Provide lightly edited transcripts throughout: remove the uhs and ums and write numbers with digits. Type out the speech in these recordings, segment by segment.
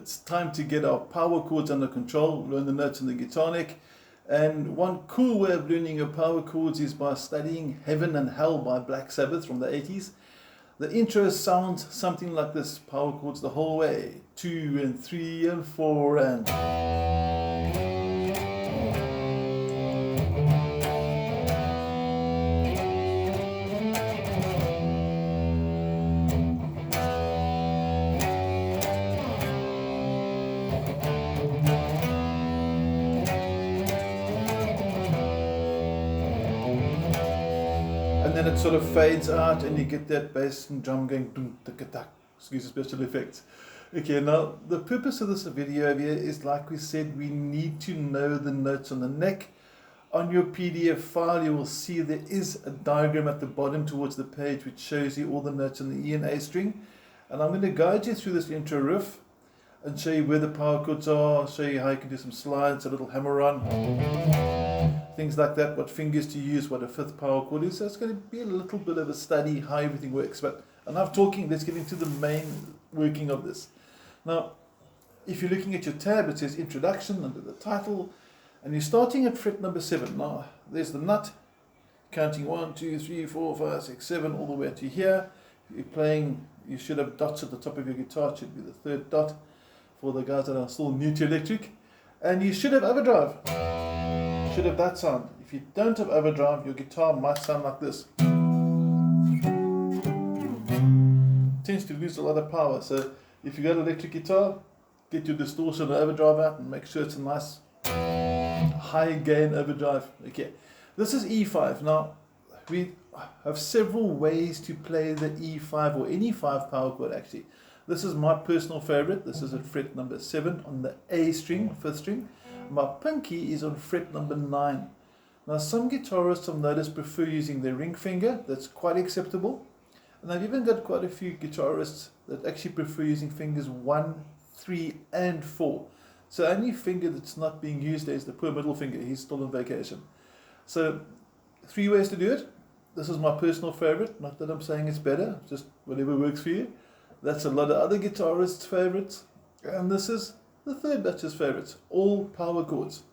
It's time to get our power chords under control, learn the notes on the guitar neck. And one cool way of learning your power chords is by studying Heaven and Hell by Black Sabbath from the 80s. The intro sounds something like this, power chords the whole way, 2 and 3 and 4 and... And then it sort of fades out and you get that bass and drum going dum tuk tuk. Excuse the special effects. Okay, now the purpose of this video here is, like we said, we need to know the notes on the neck. On your PDF file you will see there is a diagram at the bottom towards the page which shows you all the notes on the E and A string. And I'm going to guide you through this intro riff and show you where the power chords are, show you how you can do some slides, a little hammer on, things like that, what fingers to use, what a fifth power chord is. So it's going to be a little bit of a study how everything works. But enough talking, let's get into the main working of this. Now, if you're looking at your tab, it says Introduction under the title, and you're starting at fret number 7. Now, there's the nut, counting 1, 2, 3, 4, 5, 6, 7, all the way to here. You're playing, you should have dots at the top of your guitar, it should be the third dot for the guys that are still new to electric. And you should have overdrive, should have that sound. If you don't have overdrive, your guitar might sound like this. It tends to lose a lot of power, so if you got an electric guitar, get your distortion and overdrive out and make sure it's a nice high gain overdrive. Okay, this is E5. Now, we have several ways to play the E5 or any 5 power chord actually. This is my personal favorite. This is at fret number 7 on the A string, 5th string. My pinky is on fret number 9. Now, some guitarists I've noticed prefer using their ring finger. That's quite acceptable. And I've even got quite a few guitarists that actually prefer using fingers 1, 3 and 4. So the only finger that's not being used there is the poor middle finger. He's still on vacation. So 3 ways to do it. This is my personal favorite. Not that I'm saying it's better, just whatever works for you. That's a lot of other guitarists' favorites. And this is the third batch's favorites, all power chords.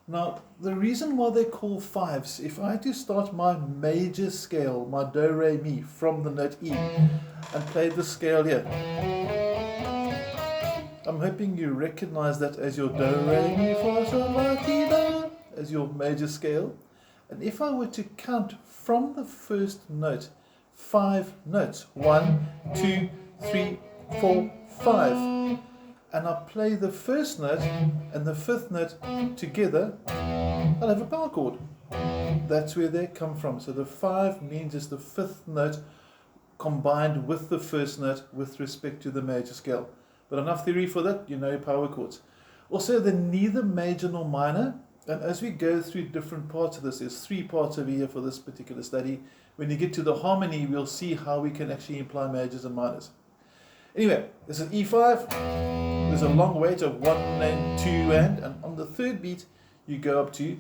Now, the reason why they call 5s, if I had to start my major scale, my do, re, mi, from the note E, and play the scale here, I'm hoping you recognize that as your do, re, mi, fa, sol, la, ti, do, as your major scale. And if I were to count from the first note, 5 notes, 1, 2, 3, 4, 5, and I play the first note and the 5th note together, I'll have a power chord. That's where they come from. So the 5 means it's the 5th note combined with the first note with respect to the major scale. But enough theory for that, you know your power chords. Also, they're neither major nor minor. And as we go through different parts of this, there's 3 parts over here for this particular study. When you get to the harmony, we'll see how we can actually imply majors and minors. Anyway, this is E5. There's a long way to 1 and 2 and on the 3rd beat, you go up to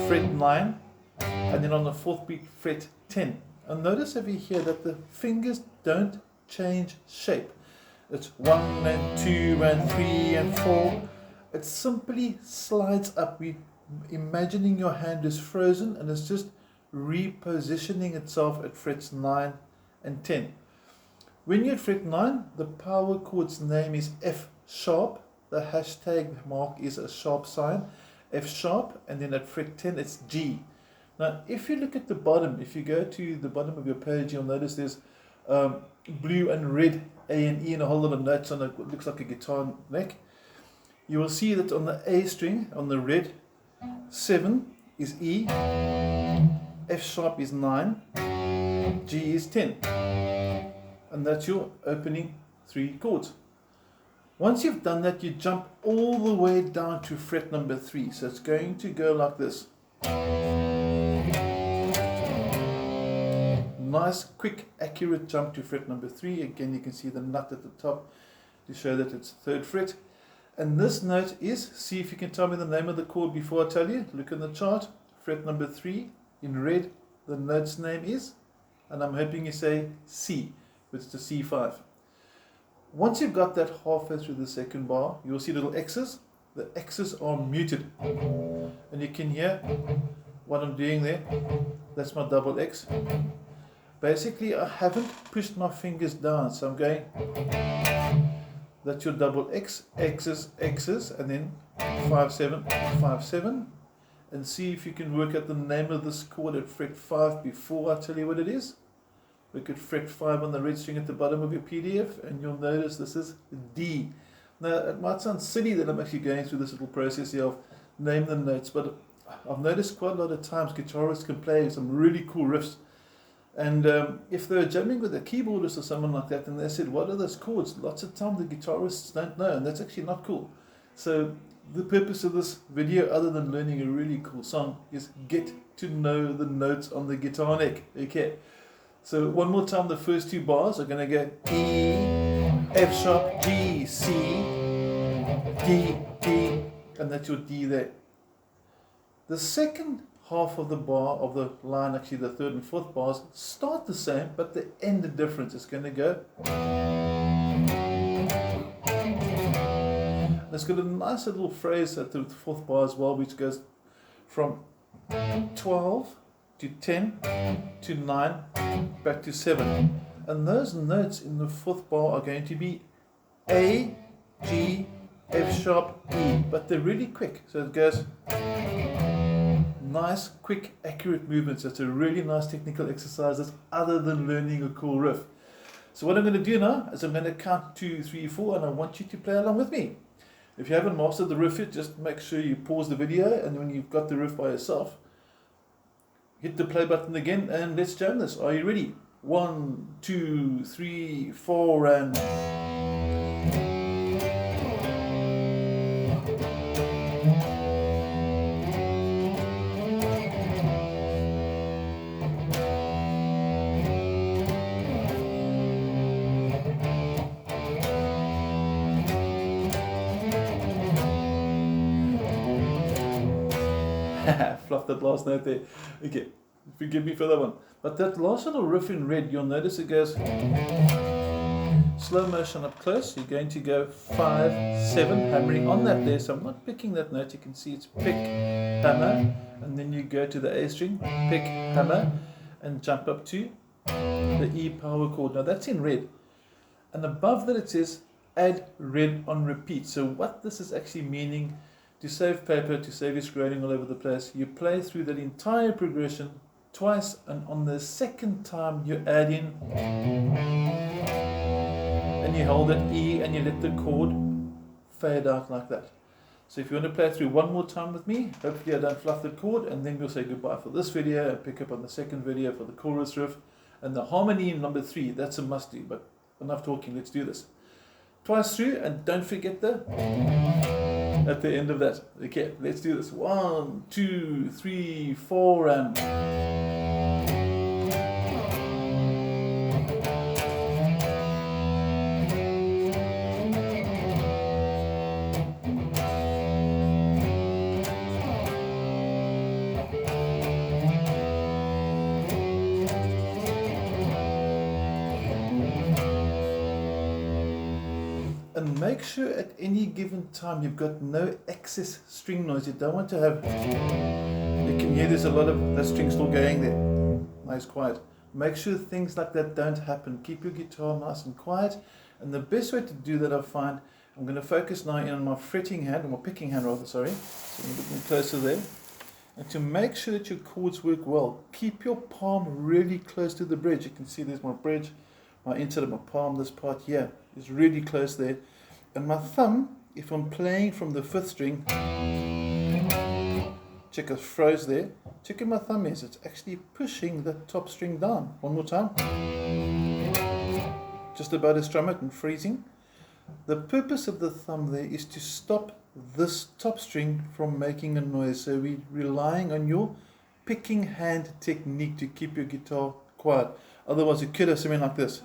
fret 9, and then on the 4th beat, fret 10. And notice over here that the fingers don't change shape. It's 1 and 2 and 3 and 4. It simply slides up. We're imagining your hand is frozen and it's just repositioning itself at frets 9 and 10. When you're at fret 9, the power chord's name is F sharp. The hashtag mark is a sharp sign, F sharp, and then at fret 10 it's G. Now, if you look at the bottom, if you go to the bottom of your page, you'll notice there's blue and red A and E and a whole lot of notes on it. It looks like a guitar neck. You will see that on the A string, on the red, 7 is E, F sharp is 9, G is 10. And that's your opening 3 chords. Once you've done that, you jump all the way down to fret number 3. So it's going to go like this. Nice, quick, accurate jump to fret number 3. Again, you can see the nut at the top to show that it's 3rd fret. And this note is, see if you can tell me the name of the chord before I tell you. Look in the chart, fret number 3 in red. The note's name is, and I'm hoping you say C, which is the C5. Once you've got that halfway through the second bar, you'll see little X's. The X's are muted. And you can hear what I'm doing there. That's my double X. Basically, I haven't pushed my fingers down, so I'm going, that's your double X, X's, X's, and then 5, 7, 5, 7. And see if you can work out the name of this chord at fret 5 before I tell you what it is. Look at fret 5 on the red string at the bottom of your PDF, and you'll notice this is D. Now, it might sound silly that I'm actually going through this little process here of name the notes, but I've noticed quite a lot of times guitarists can play some really cool riffs. And if they're jamming with a keyboardist or someone like that, and they said, what are those chords? Lots of times the guitarists don't know, and that's actually not cool. So the purpose of this video, other than learning a really cool song, is get to know the notes on the guitar neck. Okay. So one more time, the first two bars are going to go E, F sharp, G, C, D, D, and that's your D there. The second half of the bar of the line, actually the third and fourth bars, start the same, but the end is different. It's going to go. And it's got a nice little phrase at the fourth bar as well, which goes from 12 to 10 to 9 back to 7. And those notes in the fourth bar are going to be A, G, F sharp, E, but they're really quick. So it goes nice, quick, accurate movements. It's a really nice technical exercise that's other than learning a cool riff. So what I'm going to do now is I'm going to count 2, 3, 4, and I want you to play along with me. If you haven't mastered the riff yet, just make sure you pause the video, and when you've got the riff by yourself, hit the play button again, and let's jam this. Are you ready? 1, 2, 3, 4, and... Fluffed that last note there. Okay, forgive me for that one. But that last little riff in red, you'll notice it goes slow motion up close. You're going to go 5, 7, hammering on that there. So I'm not picking that note. You can see it's pick, hammer, and then you go to the A string, pick, hammer, and jump up to the E power chord. Now that's in red. And above that it says add red on repeat. So what this is actually meaning, to save paper, to save you scrolling all over the place, you play through that entire progression twice, and on the second time you add in, and you hold that E and you let the chord fade out like that. So if you want to play through one more time with me, hopefully I don't fluff the chord, and then we'll say goodbye for this video and pick up on the second video for the chorus riff and the harmony in number 3. That's a must do, but enough talking, let's do this. Twice through, and don't forget the at the end of that. Okay, let's do this. 1, 2, 3, 4, and... And make sure at any given time you've got no excess string noise. You don't want to have, you can hear there's a lot of that string still going there. Nice, quiet. Make sure things like that don't happen. Keep your guitar nice and quiet. And the best way to do that, I find, I'm going to focus now in on my fretting hand, or my picking hand rather, sorry. So I'm looking closer there. And to make sure that your chords work well, keep your palm really close to the bridge. You can see there's my bridge, my inside of my palm, this part here is really close there. And my thumb, if I'm playing from the 5th string, check I froze there. Check where my thumb is. It's actually pushing the top string down. One more time. Just about to strum it and freezing. The purpose of the thumb there is to stop this top string from making a noise. So we're relying on your picking hand technique to keep your guitar quiet. Otherwise it could have something like this.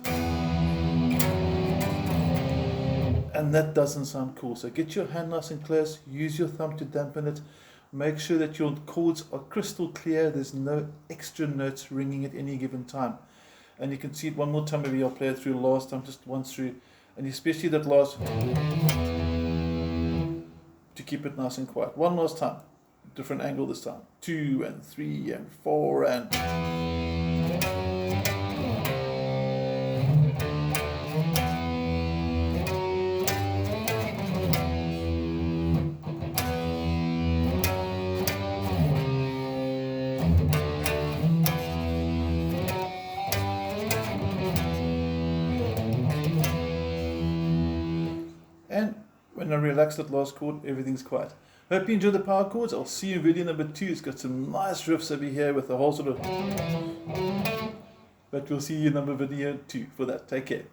And that doesn't sound cool. So get your hand nice and close, use your thumb to dampen it, make sure that your chords are crystal clear, there's no extra notes ringing at any given time. And you can see it one more time, maybe I'll play it through last time, just once through. and especially that last, to keep it nice and quiet. One last time, different angle this time. 2 and 3 and 4 and... And when I relax that last chord, everything's quiet. Hope you enjoy the power chords. I'll see you in video number 2. It's got some nice riffs over here with the whole sort of... But we'll see you in number video 2 for that. Take care.